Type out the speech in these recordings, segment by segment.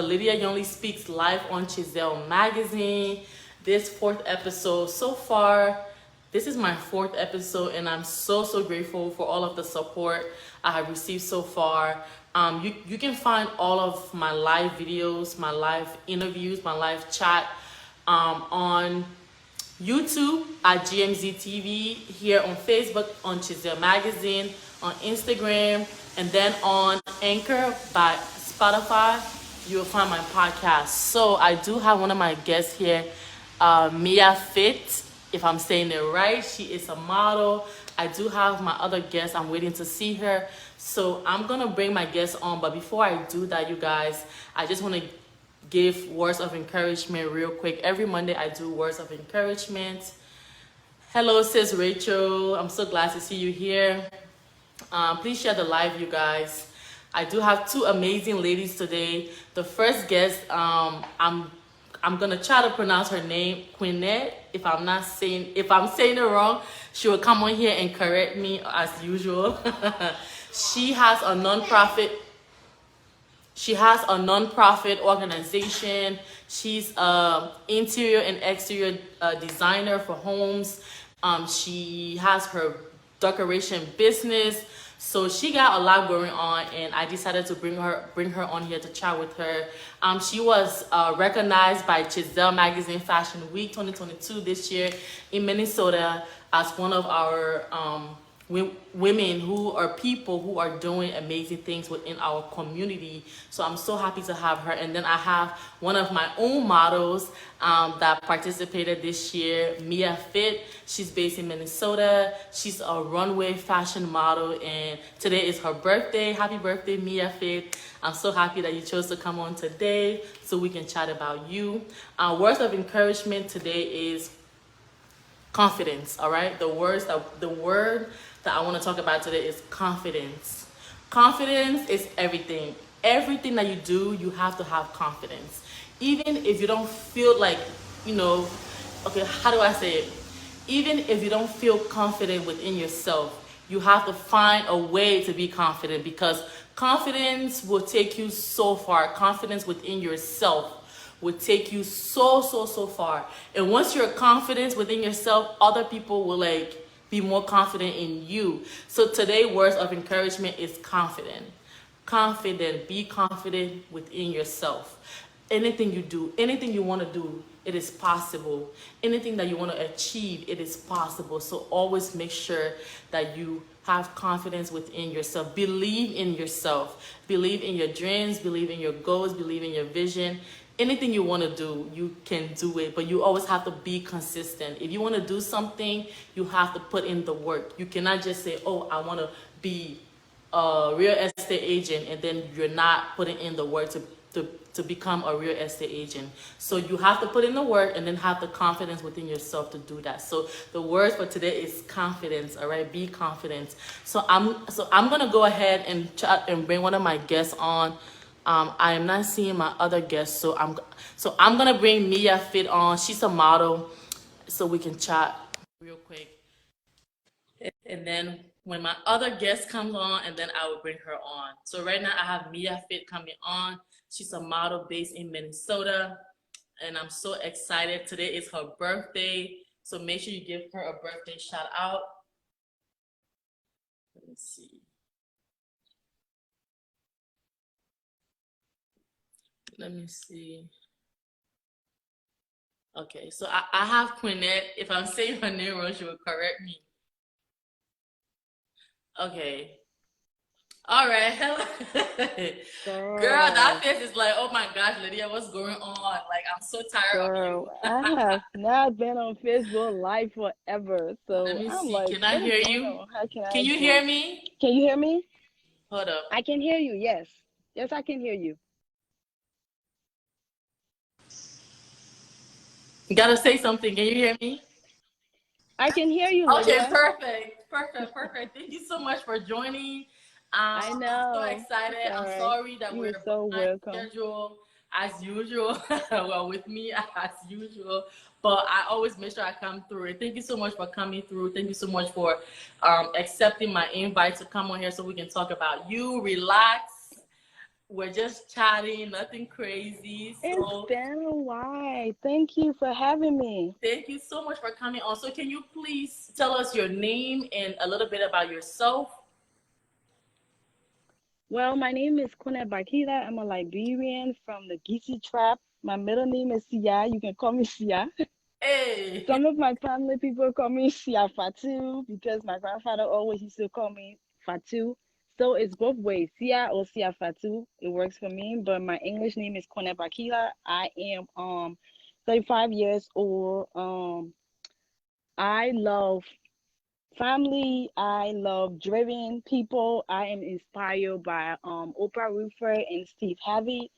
Lydia Yonly Speaks live on GISELLE magazine. This fourth episode so far. This is my fourth episode, and I'm so grateful for all of the support I have received so far. You can find all of my live videos, my live interviews, my live chat on YouTube at GMZ TV, here on Facebook on GISELLE magazine, on Instagram, and then on Anchor by Spotify. You will find my podcast. So I do have one of my guests here, Mia Fit, if I'm saying it right. She is a model. I do have my other guest. I'm waiting to see her. So I'm going to bring my guest on. But before I do that, you guys, I just want to give words of encouragement real quick. Every Monday, I do words of encouragement. Hello, sis Rachel. I'm so glad to see you here. Please share the live, you guys. I do have two amazing ladies today. The first guest, I'm gonna try to pronounce her name, Quienette. If I'm saying it wrong, she will come on here and correct me as usual. She has a nonprofit. She has a nonprofit organization. She's an interior and exterior designer for homes. She has her decoration business. So she got a lot going on, and I decided to bring her on here to chat with her. She was recognized by GISELLE Magazine Fashion Week 2022 this year in Minnesota as one of our women who are people who are doing amazing things within our community. So I'm so happy to have her. And then I have one of my own models that participated this year, Mia Fit. She's based in Minnesota. She's a runway fashion model, and today is her birthday. Happy birthday, Mia Fit. I'm so happy that you chose to come on today so we can chat about you. Words of encouragement today is confidence. All right, the word that I want to talk about today is confidence. Confidence is everything. Everything that you do, you have to have confidence. Even if you don't feel like, okay, how do I say it? Even if you don't feel confident within yourself, you have to find a way to be confident, because confidence will take you so far. Confidence within yourself will take you so far. And once you're confident within yourself, other people will be more confident in you. So today, words of encouragement is confident. Confident. Be confident within yourself. Anything you do, anything you want to do, it is possible. Anything that you want to achieve, it is possible. So always make sure that you have confidence within yourself. Believe in yourself. Believe in your dreams. Believe in your goals. Believe in your vision. Anything you want to do, you can do it, but you always have to be consistent. If you want to do something, you have to put in the work. You cannot just say, oh, I want to be a real estate agent, and then you're not putting in the work to become a real estate agent. So you have to put in the work and then have the confidence within yourself to do that. So the words for today is confidence. All right, be confident. So I'm gonna go ahead and chat and bring one of my guests on. I am not seeing my other guests, so I'm gonna bring Mia Fit on. She's a model, so we can chat real quick. And then when my other guest comes on, and then I will bring her on. So right now I have Mia Fit coming on. She's a model based in Minnesota, and I'm so excited. Today is her birthday, so make sure you give her a birthday shout out. Let me see. Let me see. Okay, so I have Quienette. If I'm saying her name wrong, she will correct me. Okay. All right. Hello. Girl, that Girl, face is like, oh my gosh, Lydia, what's going on? Like, I'm so tired of you. girl, I have not been on Facebook Live forever, Let so me I'm see. like, Can I what is hear going you? on? How can I Can you join? hear me? Can you hear me? Hold up. I can hear you. Yes, yes, I can hear you. You gotta say something. Can you hear me? I can hear you, Okay, Lydia. perfect. Thank you so much for joining. I I'm so know. excited. It's all I'm right. sorry that You are we're so behind welcome. schedule as usual. Well, with me as usual, but I always make sure I come through. And thank you so much for coming through. Thank you so much for accepting my invite to come on here so we can talk about you. Relax. We're just chatting, nothing crazy. It's So been a while. Thank you for having me. thank you so much for coming on. So can you please tell us your name and a little bit about yourself? Well, my name is Quienette. I'm a Liberian from the Gisi tribe. My middle name is Sia. You can call me Sia. Hey. Some of my family people call me Sia Fatu because my grandfather always used to call me Fatu. So it's both ways, Sia or Sia Fatu. It works for me. But my English name is Quienette Bakila. I am 35 years old. I love family. I love driven people. I am inspired by Oprah Winfrey and Steve Harvey.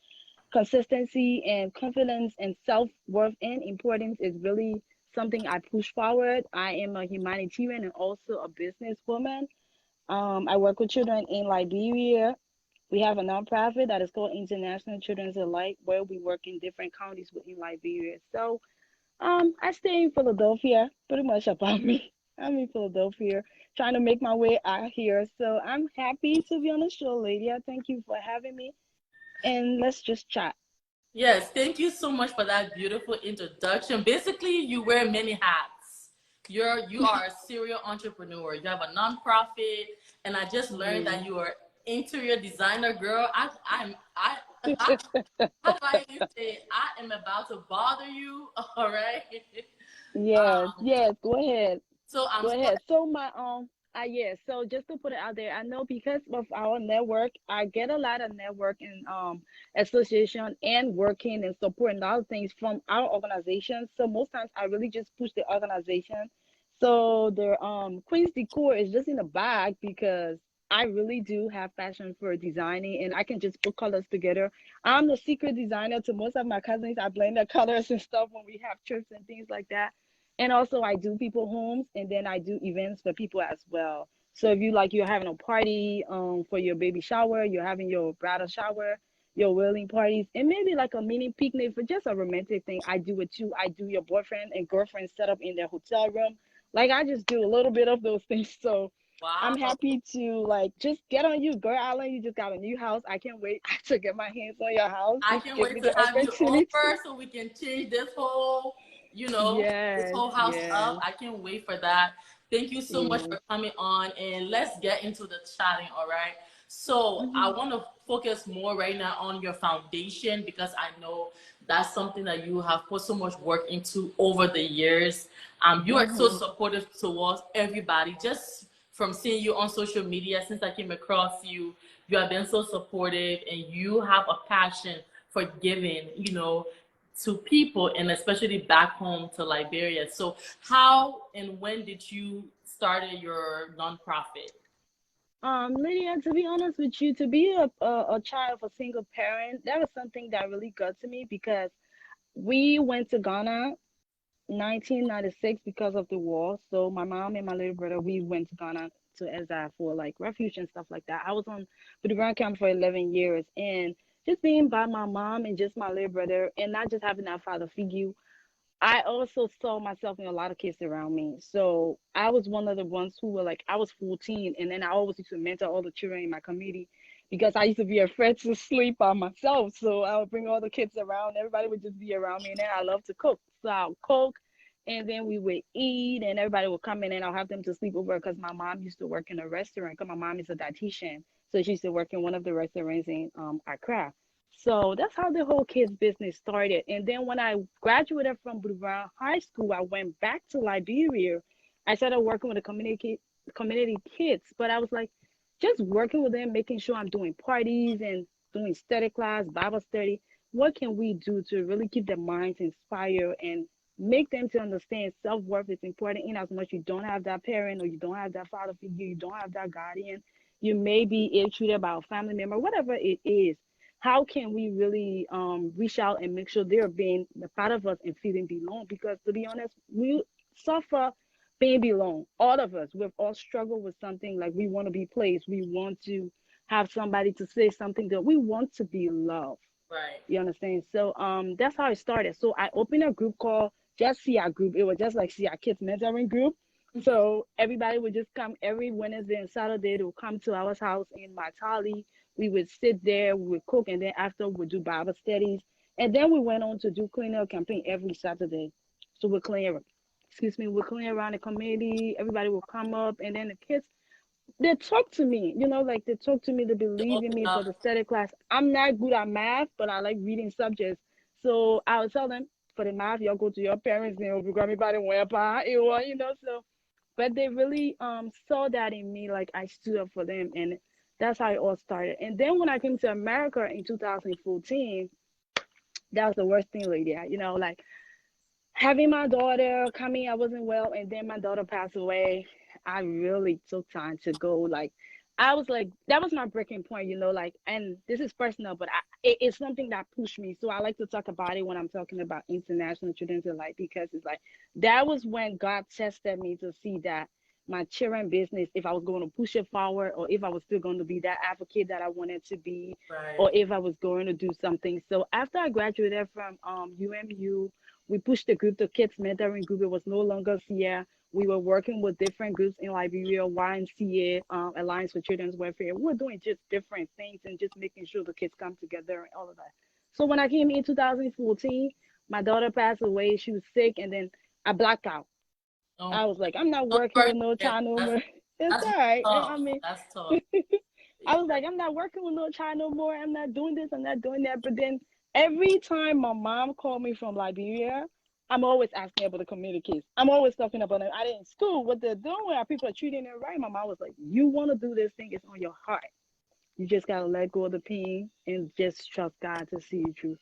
Consistency and confidence and self-worth and importance is really something I push forward. I am a humanitarian and also a businesswoman. I work with children in Liberia. We have a nonprofit that is called International Children's Alike, where we work in different counties within Liberia. So I stay in Philadelphia, pretty much about me. I'm in Philadelphia, trying to make my way out here. So I'm happy to be on the show, Lydia. Thank you for having me, and let's just chat. Yes, thank you so much for that beautiful introduction. Basically, you wear many hats. You are a serial entrepreneur. You have a nonprofit, and I just learned Yeah. that you are interior designer, girl. I how do I even say? I am about to bother you. All right. Yes, Um. yes, go ahead. So I'm Go so ahead. So my yeah, so just to put it out there, I know because of our network, I get a lot of networking association and working and supporting other things from our organization. So most times I really just push the organization. So the Queen's Decor is just in the bag because I really do have passion for designing and I can just put colors together. I'm the secret designer to most of my cousins. I blend the colors and stuff when we have trips and things like that. And also I do people homes and then I do events for people as well. So if you like you're having a party for your baby shower, you're having your bridal shower, your wedding parties, and maybe like a mini picnic for just a romantic thing, I do it too. I do your boyfriend and girlfriend set up in their hotel room. Like I just do a little bit of those things. So I'm wow. happy to like just get on you, Girl Island. You just got a new house. I can't wait to get my hands on your house. I Just can't give wait me to the have you opportunity. over so we can change this whole, this Yes, whole house up. yes, I can't wait for that. Thank you so much yes. for coming on, and let's get into the chatting, all right? So I Mhm. want to focus more right now on your foundation because I know that's something that you have put so much work into over the years. You are so Mhm. supportive towards everybody. Just from seeing you on social media since I came across you, you have been so supportive and you have a passion for giving, to people and especially back home to Liberia. So how and when did you started your nonprofit? Lydia, to be honest with you, to be a child of a single parent, that was something that really got to me because we went to Ghana 1996 because of the war. So my mom and my little brother, we went to Ghana to exile for like refuge and stuff like that. I was on the ground camp for 11 years and just being by my mom and just my little brother and not just having that father figure. I also saw myself in a lot of kids around me. So I was one of the ones who were like, I was 14, and then I always used to mentor all the children in my community because I used to be afraid to sleep by myself. So I would bring all the kids around. Everybody would just be around me, and then I love to cook. So I'll cook, and then we would eat, and everybody would come in, and I'll have them to sleep over because my mom used to work in a restaurant. Because my mom is a dietitian, so she used to work in one of the restaurants in Accra. So that's how the whole kids business started. And then when I graduated from Brown High School, I went back to Liberia. I started working with the community kids, but I was like just working with them, making sure I'm doing parties and doing study class, Bible study. What can we do to really keep their minds inspired and make them to understand self-worth is important in as much you don't have that parent or you don't have that father figure, you don't have that guardian, you may be ill-treated by a family member, whatever it is. How can we really reach out and make sure they're being a part of us and feeling belong? Because to be honest, we suffer being belong. All of us, we've all struggled with something like we want to be placed. We want to have somebody to say something that we want to be loved. Right. You understand? So that's how it started. So I opened a group called Just See Our Group. It was just like See Our Kids Mentoring Group. So everybody would just come every Wednesday and Saturday. They would come to our house in Matali. We would sit there, we would cook, and then after we would do Bible studies. And then we went on to do cleanup campaign every Saturday. So we clean, excuse me, we clean around the community. Everybody will come up, and then the kids, they talk to me, like they talk to me, they To believe in open me for up. the study class. I'm not good at math, but I like reading subjects. So I would tell them, for the math, y'all go to your parents, you grab me by the whereby, so but they really saw that in me, like I stood up for them, and that's how it all started. And then when I came to America in 2014, that was the worst thing, lady. Like having my daughter coming, I wasn't well, and then my daughter passed away. I really took time to go. Like, I was like, that was my breaking point, like, and this is personal, but it's something that pushed me. So I like to talk about it when I'm talking about international children's life, because it's like that was when God tested me to see that my children business, if I was going to push it forward, or if I was still going to be that advocate that I wanted to be, Right. or if I was going to do something. So after I graduated from UMU, we pushed the group, the kids mentoring group. It was no longer Sierra. We were working with different groups in Liberia, YMCA, Alliance for Children's Welfare. We were doing just different things and just making sure the kids come together and all of that. So when I came in 2014, my daughter passed away. She was sick, and then I blacked out. Oh, I was like, I'm not don't working worry. with no Yeah, child no that's more. It's that's all right. tough. I mean, That's tough. I Yeah. was like, I'm not working with no child no more. I'm not doing this. I'm not doing that. But then every time my mom called me from Liberia, I'm always asking about the community kids. I'm always talking about them. I didn't school, what they're doing, how people are treating them right. My mom was like, you want to do this thing, it's on your heart. You just got to let go of the pain and just trust God to see you through.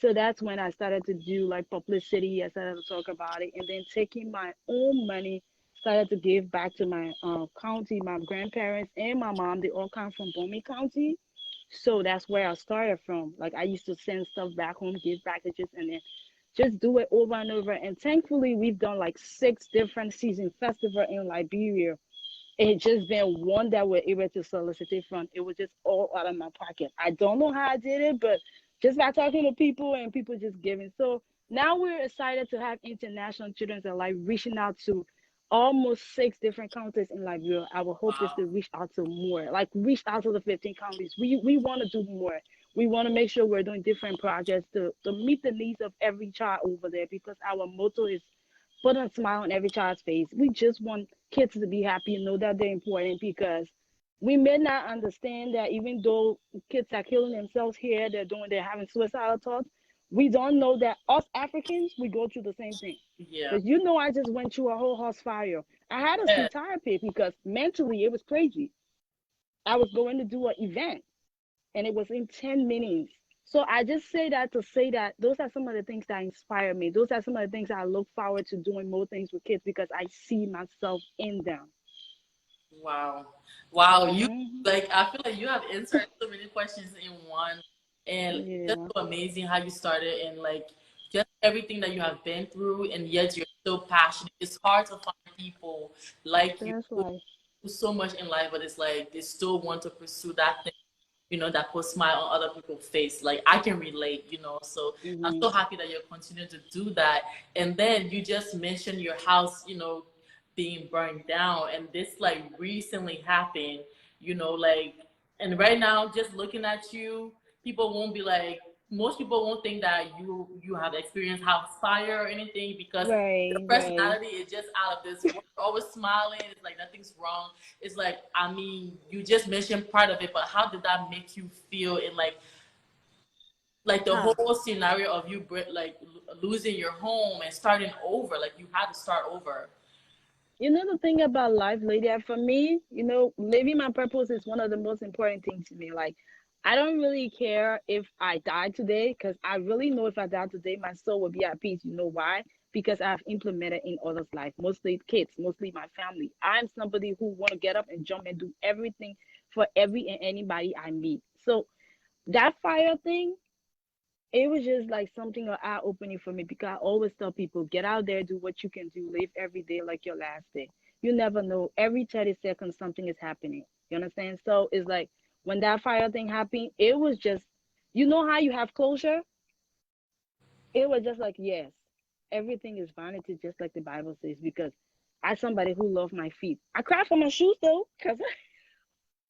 So that's when I started to do like publicity. I started to talk about it, and then taking my own money, started to give back to my county. My grandparents and my mom, they all come from Bomi County. So that's where I started from. Like I used to send stuff back home, give packages, and then just do it over and over. And thankfully, we've done like 6 different season festival in Liberia. It just been one that we're able to solicit it from. It was just all out of my pocket. I don't know how I did it, but just by talking to people and people just giving. So now we're excited to have international children that like reaching out to almost 6 different countries in Liberia. Our hope is Wow. to reach out to more, like reach out to the 15 countries. We want to do more. We want to make sure we're doing different projects to meet the needs of every child over there, because our motto is put a smile on every child's face. We just want kids to be happy and know that they're important, because we may not understand that even though kids are killing themselves here, they're having suicidal thoughts. We don't know that us Africans, we go through the same thing. Yeah. Because I just went through a whole house fire. I had a Yeah. speed therapy because mentally it was crazy. I was going to do an event, and it was in 10 minutes. So I just say that to say that those are some of the things that inspire me. Those are some of the things I look forward to doing more things with kids, because I see myself in them. Wow. Wow. You Hmm. like I feel like you have answered so many questions in one, and just Yeah, so amazing how you started, and like just everything that you have been through, and yet you're so passionate. It's hard to find people like you that's who life. do so much in life, but it's like they still want to pursue that thing, that puts smile on other people's face. Like I can relate. So I'm Hmm. so happy that you're continuing to do that. And then you just mentioned your house, being burned down, and this like recently happened, like, and right now, just looking at you, people won't be like, most people won't think that you have experienced house fire or anything, because your Right, right. personality is just out of this world. Always smiling. It's like nothing's wrong. It's like, I mean, you just mentioned part of it, but how did that make you feel in like the Huh. whole scenario of you like losing your home and starting over? Like you had to start over. The thing about life, lady, for me, living my purpose is one of the most important things to me. Like, I don't really care if I die today, because I really know if I die today, my soul will be at peace. You know why? Because I've implemented in others' life, mostly kids, mostly my family. I'm somebody who want to get up and jump and do everything for every and anybody I meet. So that fire thing, it was just like something an eye opening for me, because I always tell people, get out there, do what you can do, live every day like your last day. You never know. Every 30 seconds, something is happening. You understand? So it's like when that fire thing happened, it was just, how you have closure? It was just like, yes, everything is vanity, just like the Bible says, because as somebody who loves my feet, I cry for my shoes though, because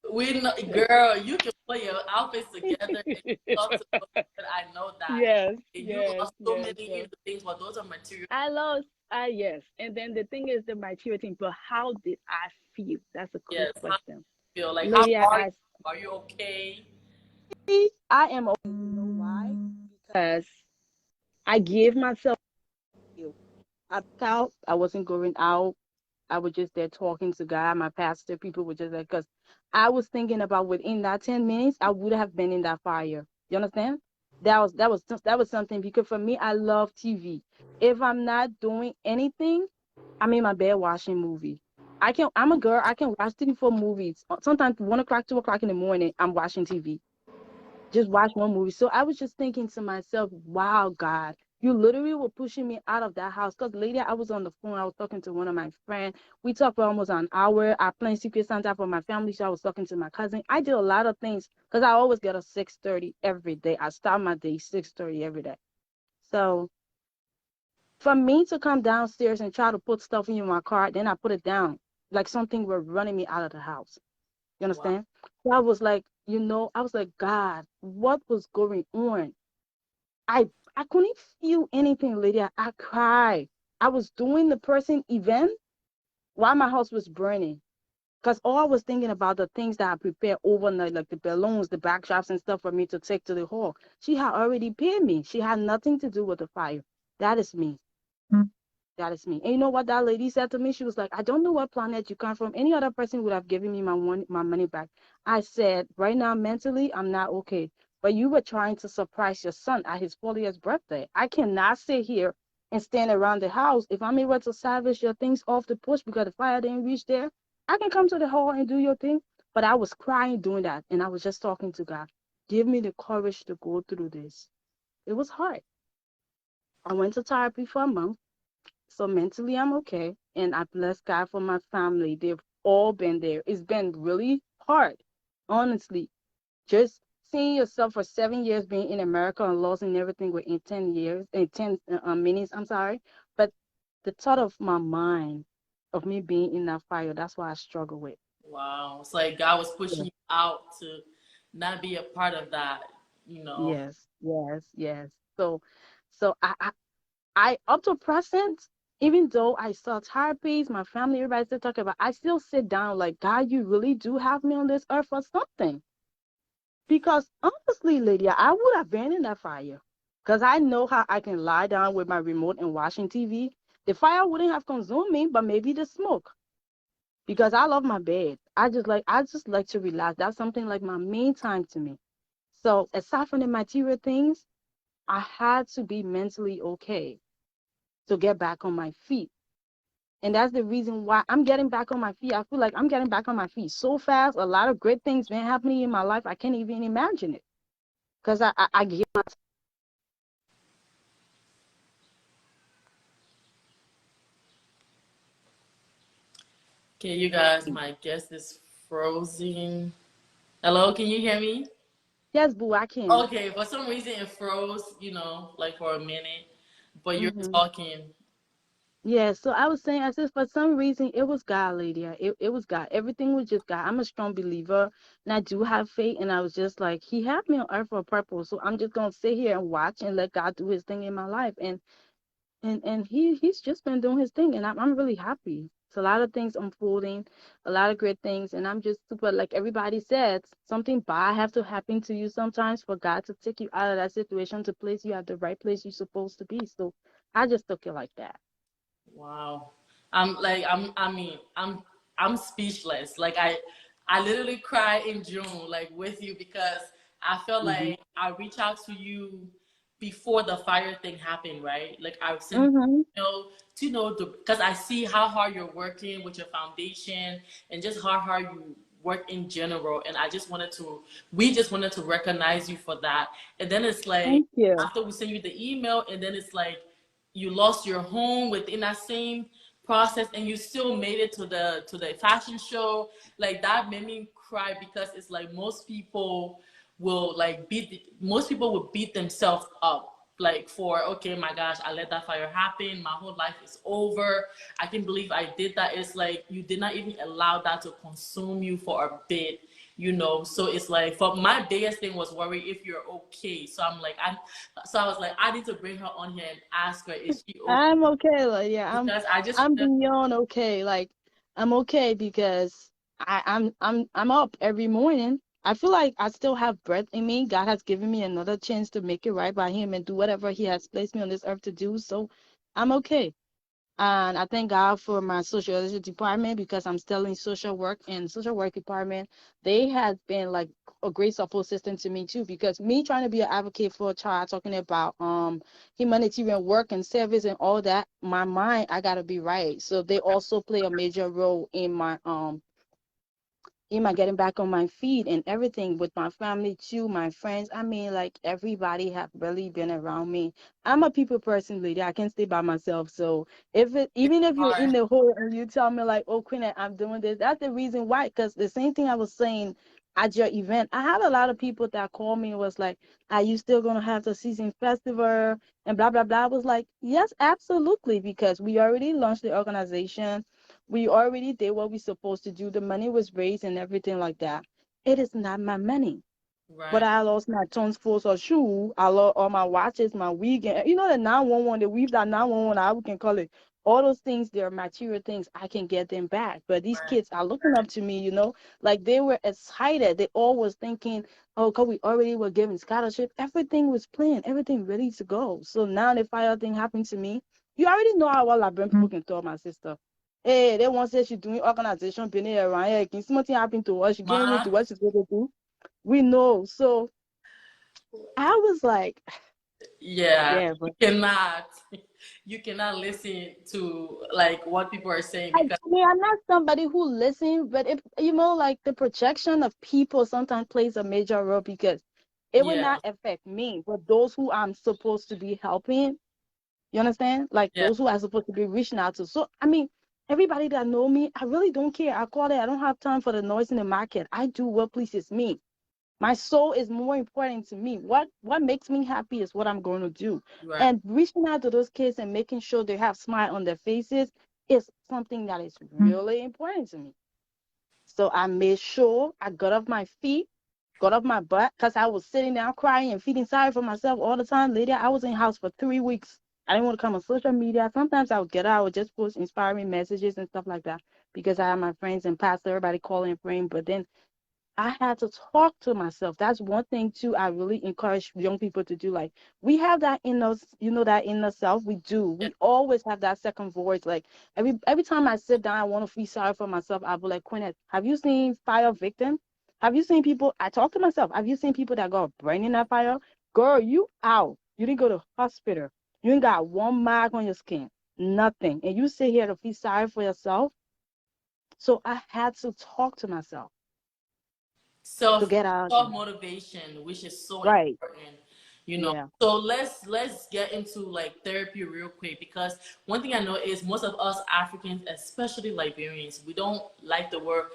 We know, girl, you can put your outfits together and talk to us, but I know that. Yes, And you yes, lost so yes, many yes. even things, but those are material. I lost. Yes, and then the thing is the maturity. But how did I feel? That's a good Yes. How question. do you feel? Like, how Lydia are you? asked Are you okay? me. I am okay. You know why? Because I gave myself. You. I felt I wasn't going out. I was just there talking to God, my pastor. People were just like, because I was thinking about within that 10 minutes, I would have been in that fire. You understand? That was something because for me, I love TV. If I'm not doing anything, I'm in my bed watching movie. I'm a girl. I can watch 3, 4 movies. Sometimes 1 o'clock, 2 o'clock in the morning, I'm watching TV, just watch one movie. So I was just thinking to myself, wow, God, you literally were pushing me out of that house. Because later I was on the phone, I was talking to one of my friends. We talked for almost an hour. I played Secret Santa for my family. So I was talking to my cousin. I did a lot of things because I always get a 6:30 every day. I start my day 6:30 every day. So for me to come downstairs and try to put stuff in my car, then I put it down like something were running me out of the house. You Wow. understand? So I was like, I was like, God, what was going on? I I couldn't feel anything, Lydia. I cried. I was doing the person event while my house was burning. Because all I was thinking about the things that I prepared overnight, like the balloons, the backdrops and stuff for me to take to the hall. She had already paid me. She had nothing to do with the fire. That is me. That is me. And you know what that lady said to me? She was like, I don't know what planet you come from. Any other person would have given me my money back. I said, right now, mentally, I'm not okay. But you were trying to surprise your son at his 40th birthday. I cannot sit here and stand around the house. If I'm able to salvage your things off the porch because the fire didn't reach there, I can come to the hall and do your thing. But I was crying doing that. And I was just talking to God. Give me the courage to go through this. It was hard. I went to therapy for a month. So mentally, I'm okay. And I bless God for my family. They've all been there. It's been really hard, honestly. Just seeing yourself for 7 years being in America and losing everything within 10 years, in 10 minutes, I'm sorry. But the thought of my mind, of me being in that fire, that's what I struggle with. Wow. It's like God was Yeah. pushing you out to not be a part of that, you know. Yes, yes, yes. So, up to present, even though I saw therapies, my family, everybody still talking about, I still sit down like, God, you really do have me on this earth for something. Because honestly, Lydia, I would have been in that fire. Because I know how I can lie down with my remote and watching TV. The fire wouldn't have consumed me, but maybe the smoke. Because I love my bed. I just like to relax. That's something like my main time to me. So aside from the material things, I had to be mentally okay to get back on my feet. And that's the reason why I'm getting back on my feet. I feel like I'm getting back on my feet so fast. A lot of great things been happening in my life. I can't even imagine it. Because I give my. Okay, you guys, my guest is frozen. Hello, can you hear me? Yes, boo, I can. Okay, for some reason it froze, like for a minute, but you're Mm-hmm. talking. Yeah, so I was saying, I said, for some reason, it was God, lady. It was God. Everything was just God. I'm a strong believer, and I do have faith. And I was just like, He had me on earth for a purpose. So I'm just gonna sit here and watch and let God do His thing in my life. And he's just been doing his thing, and I'm really happy. It's a lot of things unfolding, a lot of great things, and I'm just super, like everybody said, something bad have to happen to you sometimes for God to take you out of that situation to place you at the right place you're supposed to be. So I just took it like that. Wow. I'm speechless. Like I literally cried in June, like with you because I felt Mm-hmm. like I reached out to you before the fire thing happened, right? Like I sent Mm-hmm. you know to know the because I see how hard you're working with your foundation and just how hard you work in general. And we just wanted to recognize you for that. And then it's like Thank you. after we send you the email, and then it's like you lost your home within that same process and you still made it to the fashion show. Like that made me cry because it's like most people will beat themselves up like for, okay, my gosh, I let that fire happen, my whole life is over, I can't believe I did that. It's like you did not even allow that to consume you for a bit. you know. So it's like, for my biggest thing was worry if you're okay. So I'm like, I was like, I need to bring her on here and ask her, is she okay? I'm okay. Like, yeah, Because I just I'm feel, beyond okay. Like, I'm okay because I'm up every morning. I feel like I still have breath in me. God has given me another chance to make it right by Him and do whatever He has placed me on this earth to do. So I'm okay. And I thank God for my social department because I'm still in social work, and social work department, they have been like a great support system to me too, because me trying to be an advocate for a child, talking about humanitarian work and service and all that, my mind, I gotta be right. So they also play a major role in my getting back on my feet and everything with my family too, my friends. I mean, like everybody have really been around me. I'm a people person, lady. I can't stay by myself. So it's even if you're in hard, the hole and you tell me like, oh, Quienette, I'm doing this, that's the reason why. Because the same thing I was saying at your event, I had a lot of people that called me and was like, are you still gonna have the season festival and blah blah blah. I was like, yes, absolutely, because we already launched the organization, we already did what we supposed to do. The money was raised and everything like that. It is not my money. But right? I lost my tons full of shoe. I lost all my watches, my wig, and you know the 911, the weave that 911, how we can call it. All those things, they're material things. I can get them back. But these Right. kids are looking up to me, like they were excited. They all was thinking, oh, cause we already were given scholarship. Everything was planned, everything ready to go. So now the fire thing happened to me. You already know how well I've been people can tell my sister. Hey, they want to say she's doing organization, been here around here. Can something happen to her? She getting ready Ma, to what she's going to do. We know. So I was like, yeah, yeah, you but cannot, you cannot listen to like what people are saying I because mean, I'm not somebody who listens, but if like the projection of people sometimes plays a major role because it would yeah, not affect me, but those who I'm supposed to be helping, you understand? Like yeah, those who are supposed to be reaching out to. So I mean, everybody that know me, I really don't care. I call it. I don't have time for the noise in the market. I do what pleases me. My soul is more important to me. What makes me happy is what I'm going to do. right. And reaching out to those kids and making sure they have smile on their faces is something that is really important to me. So I made sure I got off my feet, got off my butt, because I was sitting down crying and feeling sorry for myself all the time. Later, I was in house for 3 weeks. I didn't want to come on social media. Sometimes I would get out, I would just post inspiring messages and stuff like that because I have my friends and pastor, everybody calling and praying. But then I had to talk to myself. That's one thing too. I really encourage young people to do. Like we have that in us, that inner self. We do. Yeah. We always have that second voice. Like every time I sit down, I want to feel sorry for myself. I'll be like, Quienette, have you seen fire victim? Have you seen people? I talk to myself. Have you seen people that got brain in that fire? Girl, you out. You didn't go to hospital. You ain't got one mark on your skin. Nothing. And you sit here to feel sorry for yourself. So I had to talk to myself to self get out of self there. motivation, which is so Right. important, you know. Yeah. So let's get into like therapy real quick because one thing I know is most of us Africans, especially Liberians, we don't like the word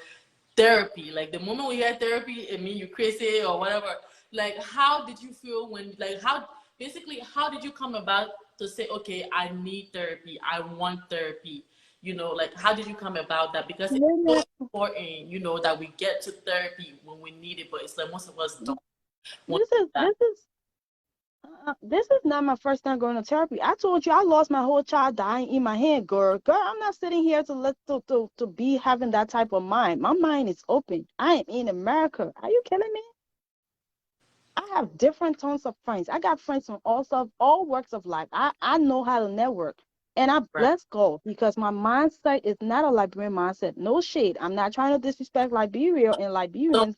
therapy. Like the moment we hear therapy, it means you're crazy or whatever. Like how did you feel when like how basically how did you come about to say, okay, I need therapy, I want therapy? You know, like how did you come about that? Because it's so Lydia, important, you know, that we get to therapy when we need it, but it's like most of us don't want this is that. this is not my first time going to therapy. I told you I lost my whole child dying in my hand, girl. Girl, I'm not sitting here to be having that type of mind. My mind is open. I am in America. Are you kidding me? I have different tons of friends. I got friends from all works of life. I know how to network. And I Right. bless God because my mindset is not a Liberian mindset. No shade. I'm not trying to disrespect Liberia and So, Liberians,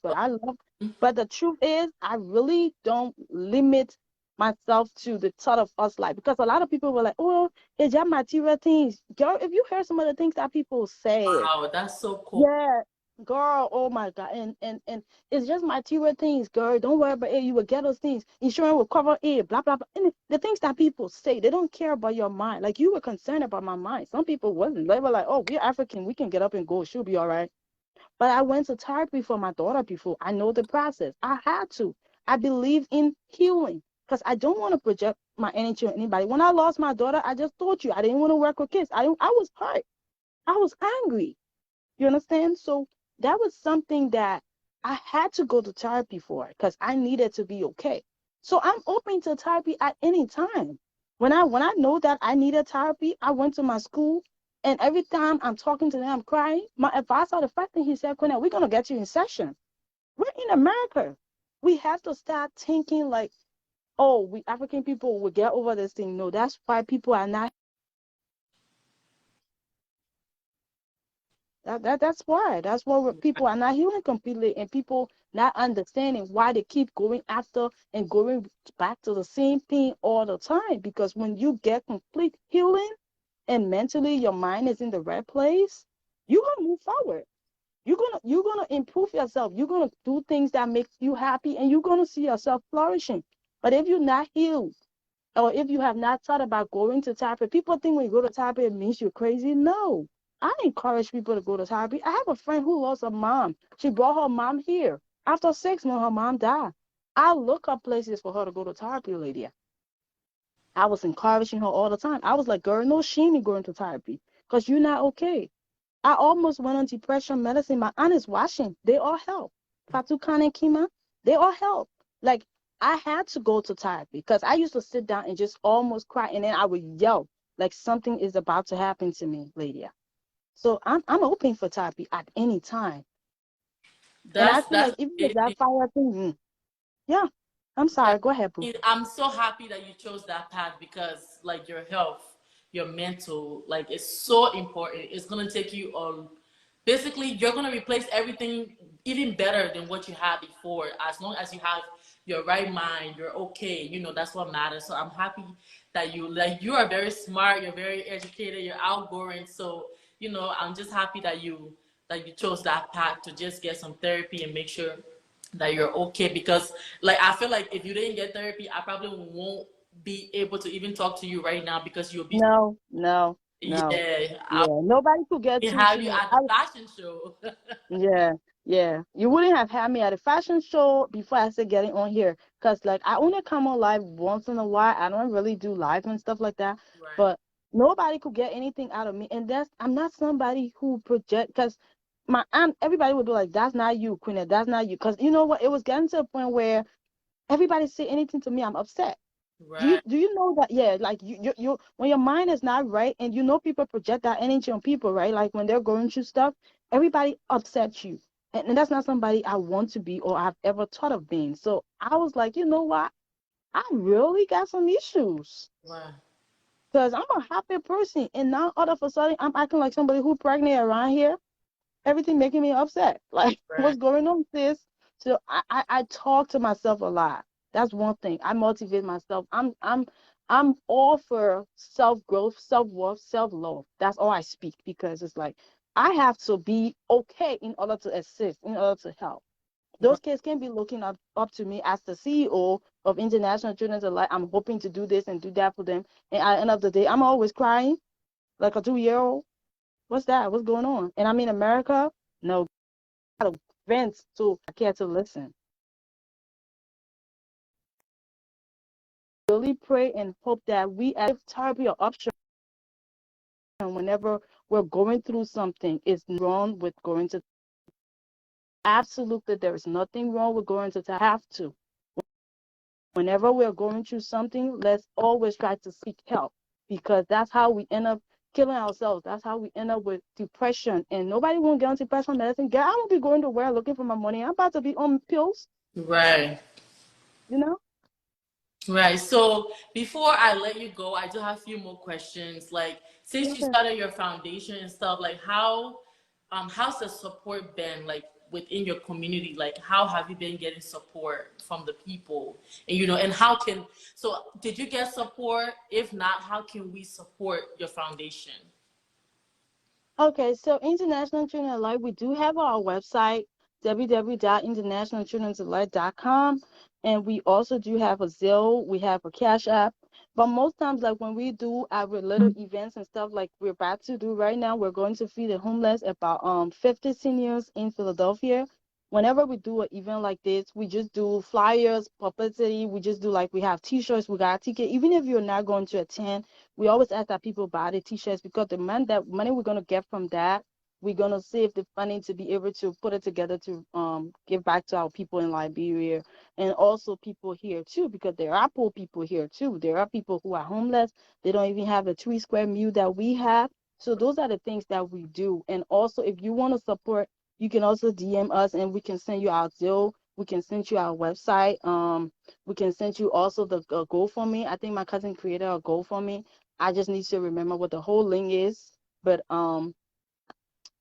but the truth is I really don't limit myself to the thought of us like because a lot of people were like, oh, it's just material things. Girl, if you hear some of the things that people say, wow, that's so cool. yeah, girl. Oh my God, and it's just material things, girl. Don't worry about it. You will get those things. Insurance will cover it. Blah blah blah. And the things that people say, they don't care about your mind. Like you were concerned about my mind. Some people wasn't. They were like, oh, we're African. We can get up and go. She'll be all right. But I went to therapy for my daughter before. I know the process. I had to. I believe in healing because I don't want to project my energy on anybody. When I lost my daughter, I just told you I didn't want to work with kids. I was hurt. I was angry. You understand? So that was something that I had to go to therapy for it because I needed to be okay. So I'm open to therapy at any time. When I know that I needed therapy, I went to my school, and every time I'm talking to them, I'm crying. My advisor, the first thing he said, Quienette, we're gonna get you in session. We're in America. We have to start thinking like, oh, we African people will get over this thing. No, that's why people are not. That's why. That's why people are not healing completely, and people not understanding why they keep going after and going back to the same thing all the time. Because when you get complete healing and mentally your mind is in the right place, you're gonna move forward. You're gonna improve yourself. You're gonna do things that make you happy, and you're gonna see yourself flourishing. But if you're not healed, or if you have not thought about going to therapy, people think when you go to therapy it means you're crazy. No, I encourage people to go to therapy. I have a friend who lost a mom. She brought her mom here. After 6 months, her mom died. I look up places for her to go to therapy, Lydia. I was encouraging her all the time. I was like, girl, no shame in going to therapy because you're not okay. I almost went on depression medicine. My aunt is watching. They all help. Fatu Khan and Kima, they all help. Like, I had to go to therapy because I used to sit down and just almost cry, and then I would yell like something is about to happen to me, Lydia. So I'm open for therapy at any time. And I feel That's like even with that amazing. fire thing, yeah. I'm Yeah, sorry. Go ahead, boo. I'm so happy that you chose that path because, like, your health, your mental, like, it's so important. It's gonna take you on. Basically, you're gonna replace everything even better than what you had before. As long as you have your right mind, you're okay. You know that's what matters. So I'm happy that you are very smart. You're very educated. You're outgoing. So I'm just happy that you chose that path to just get some therapy and make sure that you're okay because like I feel like if you didn't get therapy I probably won't be able to even talk to you right now because you'll be No, no, no. yeah I'll Yeah, nobody could get through have to you me. at the fashion show. Yeah, yeah. You wouldn't have had me at a fashion show before I started getting on here. Because, like, I only come on live once in a while. I don't really do live and stuff like that. Right, But nobody could get anything out of me. And I'm not somebody who project, because everybody would be like, that's not you, Quienette. That's not you. Because you know what? It was getting to a point where everybody say anything to me, I'm upset. Do you right, do you know that? Yeah, like you when your mind is not right, and you know people project that energy on people, right? Like when they're going through stuff, everybody upsets you, and that's not somebody I want to be or I've ever thought of being. So I was like, you know what? I really got some issues right, because I'm a happy person, and now all of a sudden I'm acting like somebody who pregnant around here, everything making me upset. Like, right, what's going on, sis? So I talk to myself a lot. That's one thing. I motivate myself. I'm all for self growth, self worth, self love. That's all I speak because it's like I have to be okay in order to assist, in order to help. right. Those kids can be looking up to me as the CEO of International Children's Alliance. I'm hoping to do this and do that for them. And at the end of the day, I'm always crying like a 2 year old. What's that? What's going on? And I'm in America. No, got to vent to I care to listen. Really pray and hope that we as therapy or option whenever we're going through something is wrong with going to absolutely there is nothing wrong with going to have to. Whenever we're going through something, let's always try to seek help because that's how we end up killing ourselves. That's how we end up with depression. And nobody won't get on depression medicine. Girl, I won't be going to work looking for my money. I'm about to be on pills, Right. you know? Right. So before I let you go, I do have a few more questions. Like, since you Okay. started your foundation and stuff, like how's the support been like within your community? Like, how have you been getting support from the people? And how can did you get support? If not, how can we support your foundation? Okay, so International Children Alike, we do have our website, www.internationalchildrenalike.com, and we also do have a Zelle, we have a Cash App. But most times, like when we do our little events and stuff like we're about to do right now, we're going to feed the homeless, about 50 seniors in Philadelphia. Whenever we do an event like this, we just do flyers, publicity. We just do like we have T-shirts, we got a ticket. Even if you're not going to attend, we always ask that people buy the T-shirts because the money we're gonna get from that We're gonna save the funding to be able to put it together to give back to our people in Liberia, and also people here too, because there are poor people here too. There are people who are homeless. They don't even have a 3 square meal that we have. So those are the things that we do. And also, if you want to support, you can also DM us, and we can send you our Zelle. We can send you our website. We can send you also the GoFundMe. I think my cousin created a GoFundMe. I just need to remember what the whole link is. But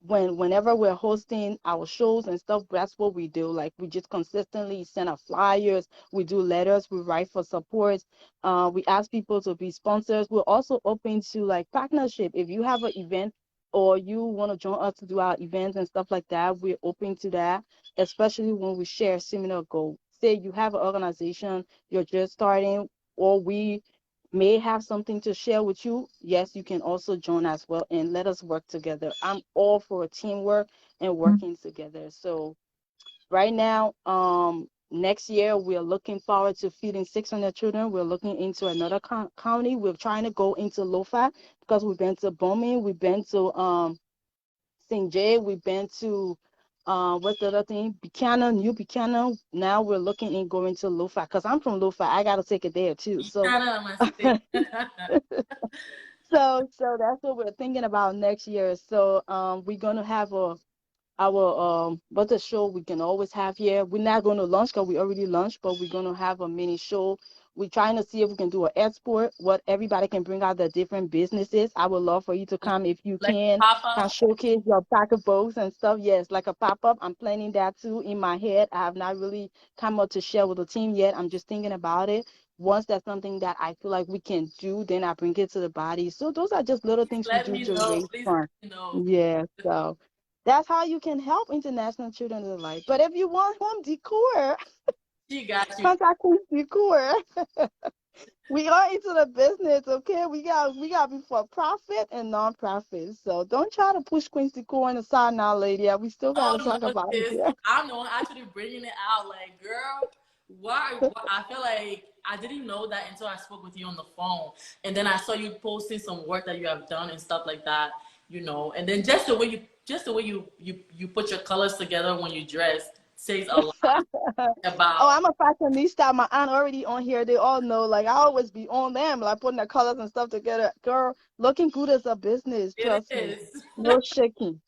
whenever we're hosting our shows and stuff, that's what we do. Like, we just consistently send out flyers, we do letters, we write for support, we ask people to be sponsors. We're also open to like partnership. If you have an event or you want to join us to do our events and stuff like that, we're open to that, especially when we share similar goals. Say you have an organization, you're just starting, or we may have something to share with you. Yes, you can also join as well, and let us work together. I'm all for teamwork and working together. So right now, next year we're looking forward to feeding 600 children. We're looking into another county. We're trying to go into Lofa because we've been to Bowman, we've been to St. J, we've been to what's the other thing? Buchanan, New Buchanan. Now we're looking in going to Lofa because I'm from Lofa. I gotta take it there too. So so that's what we're thinking about next year. So we're gonna have our what's a show we can always have here. We're not gonna launch because we already launched, but we're gonna have a mini show. We're trying to see if we can do an export, what everybody can bring out the different businesses. I would love for you to come if you Like can pop-up. showcase your pocketbooks and stuff. Yes, like a pop-up. I'm planning that too in my head. I have not really come up to share with the team yet. I'm just thinking about it. Once that's something that I feel like we can do, then I bring it to the body. So those are just little things we Let do me to know. raise Please funds. let me know. Yeah, so that's how you can help international children in life. But if you want home decor, She got you. contact Queen's Decor. We are into the business, okay? We got be for profit and non-profit. So don't try to push Queen's Decor on the side now, lady. We still Oh gotta talk no, about it sis. here. I'm the one actually bringing it out. Like, girl, why? I feel like I didn't know that until I spoke with you on the phone, and then I saw you posting some work that you have done and stuff like that. And then just the way you put your colors together when you dress says a lot Oh, about. I'm a fashionista. My aunt already on here. They all know. Like, I always be on them, like putting the colors and stuff together. Girl, looking good is a business. It Trust me. is. No shaking.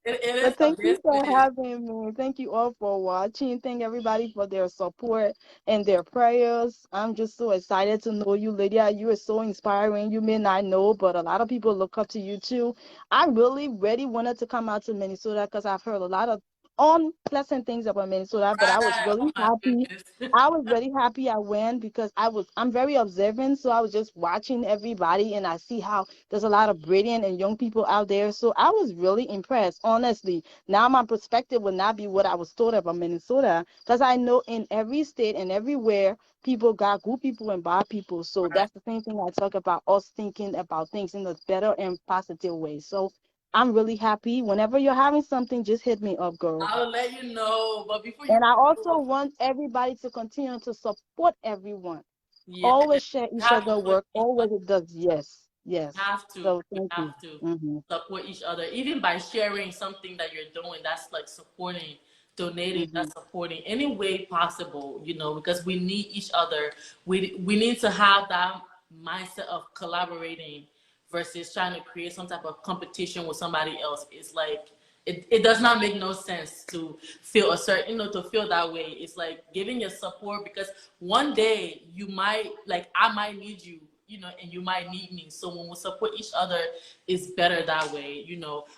It is But a thank you for business. having me. Thank you all for watching. Thank everybody for their support and their prayers. I'm just so excited to know you, Lydia. You are so inspiring. You may not know, but a lot of people look up to you too. I really wanted to come out to Minnesota because I've heard a lot of unpleasant things about Minnesota, but I was Right. Oh really my happy. goodness. I was really happy I went because I'm very observant, so I was just watching everybody and I see how there's a lot of brilliant and young people out there. So I was really impressed, honestly. Now my perspective will not be what I was taught about Minnesota because I know in every state and everywhere people got good people and bad people. So Right. that's the same thing I talk about, us thinking about things in a better and positive way. So I'm really happy. Whenever you're having something, just hit me up, girl. I'll let you know. But before you And I also go, want everybody to continue to support everyone. yeah, Always share we each have to other put work. each other. Always it does. Yes. We Yes. have to. So We thank you. have to Hmm. support each other, even by sharing something that you're doing. That's like supporting, donating. Hmm. That's supporting any way possible. Because we need each other. We need to have that mindset of collaborating versus trying to create some type of competition with somebody else. It's like it does not make no sense to feel a certain, to feel that way. It's like giving your support because one day you might, like, I might need you, and you might need me. So when we support each other, it's better that way.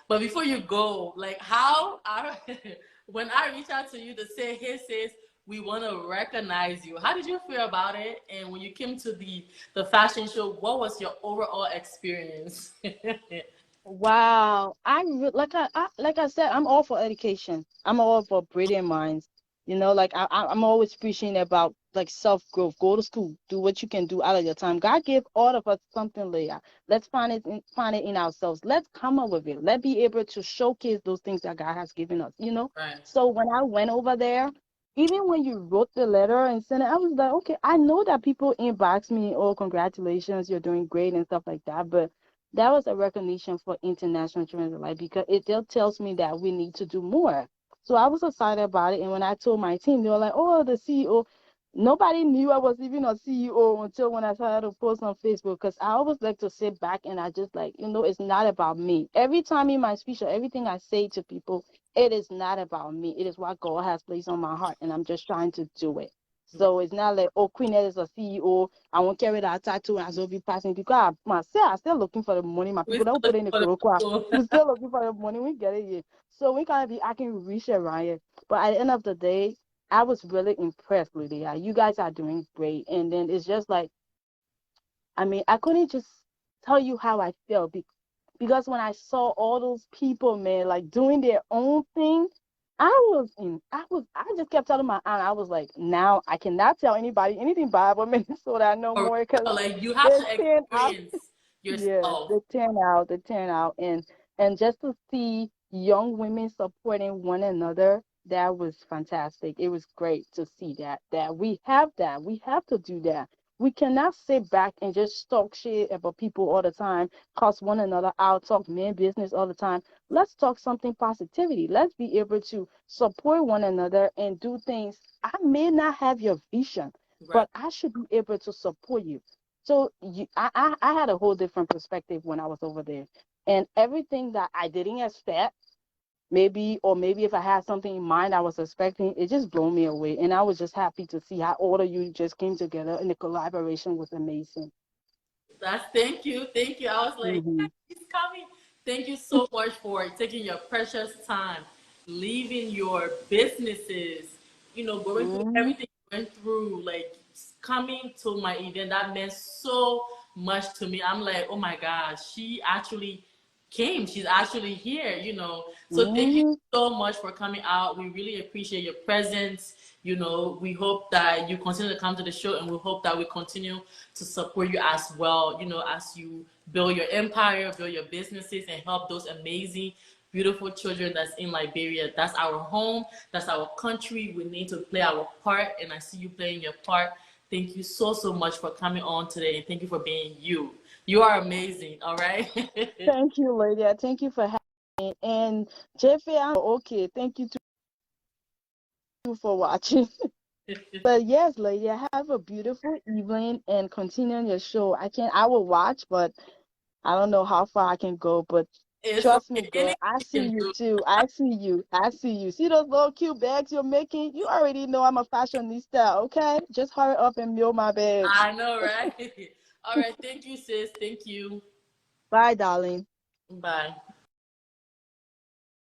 But before you go, like, when I reach out to you to say, hey sis, we want to recognize you. How did you feel about it? And when you came to the fashion show, what was your overall experience? Wow. Like I said, I'm all for education. I'm all for brilliant minds. Like I'm always preaching about like self growth. Go to school. Do what you can do out of your time. God gave all of us something later. Let's find it in ourselves. Let's come up with it. Let's be able to showcase those things that God has given us. Right. So when I went over there, even when you wrote the letter and sent it, I was like, okay, I know that people inbox me, oh, congratulations, you're doing great and stuff like that. But that was a recognition for International Children's Life, because it still tells me that we need to do more. So I was excited about it. And when I told my team, they were like, oh, the CEO. Nobody knew I was even a CEO until when I started to post on Facebook, because I always like to sit back and I just like, it's not about me. Every time in my speech or everything I say to people, it is not about me. It is what God has placed on my heart, and I'm just trying to do it. So it's not like, oh, Quienette is a CEO. I won't carry that title and I'll be passing, because myself, I'm still looking for the money. My We people don't still put in the for Kurokwa. the We're still looking for the money. We get it here. So we can't be acting rich around here. But at the end of the day, I was really impressed, Lydia. You guys are doing great. And then it's just like, I mean, I couldn't just tell you how I felt, because when I saw all those people, man, like doing their own thing, I just kept telling my aunt, I was like, now I cannot tell anybody anything bad about Minnesota no for more, because real. Like you have they to turn out, experience yes, yourself. they turn out, and just to see young women supporting one another, that was fantastic. It was great to see that we have to do that. We cannot sit back and just talk shit about people all the time, cuss one another out, talk men business all the time. Let's talk something positivity. Let's be able to support one another and do things. I may not have your vision, Right. but I should be able to support you. So I had a whole different perspective when I was over there. And everything that I didn't expect, maybe if I had something in mind I was expecting, it just blew me away. And I was just happy to see how all of you just came together, and the collaboration was amazing. That's thank you. Thank you. I was like, Hmm. yes, he's coming. Thank you so much for taking your precious time, leaving your businesses, going through Hmm. everything you went through, like coming to my event. That meant so much to me. I'm like, oh my gosh, she actually came. She's actually here. So thank you Hmm. so much for coming out. We really appreciate your presence. We hope that you continue to come to the show, and we hope that we continue to support you as well, as you build your empire, build your businesses, and help those amazing, beautiful children that's in Liberia. That's our home, that's our country. We need to play our part, and I see you playing your part. Thank you so, so much for coming on today, and thank you for being you. You are amazing, all right? Thank you, Lydia. Thank you for having me. And Jeffrey, I'm okay. Thank you too for watching. But yes, Lydia, have a beautiful evening and continue on your show. I will watch, but I don't know how far I can go. But It's trust me, okay. girl, Anything I you see can you do. too. I see you. I see you. See those little cute bags you're making? You already know I'm a fashionista, okay? Just hurry up and mail my bags. I know, right? All right. Thank you, sis. Thank you. Bye, darling. Bye.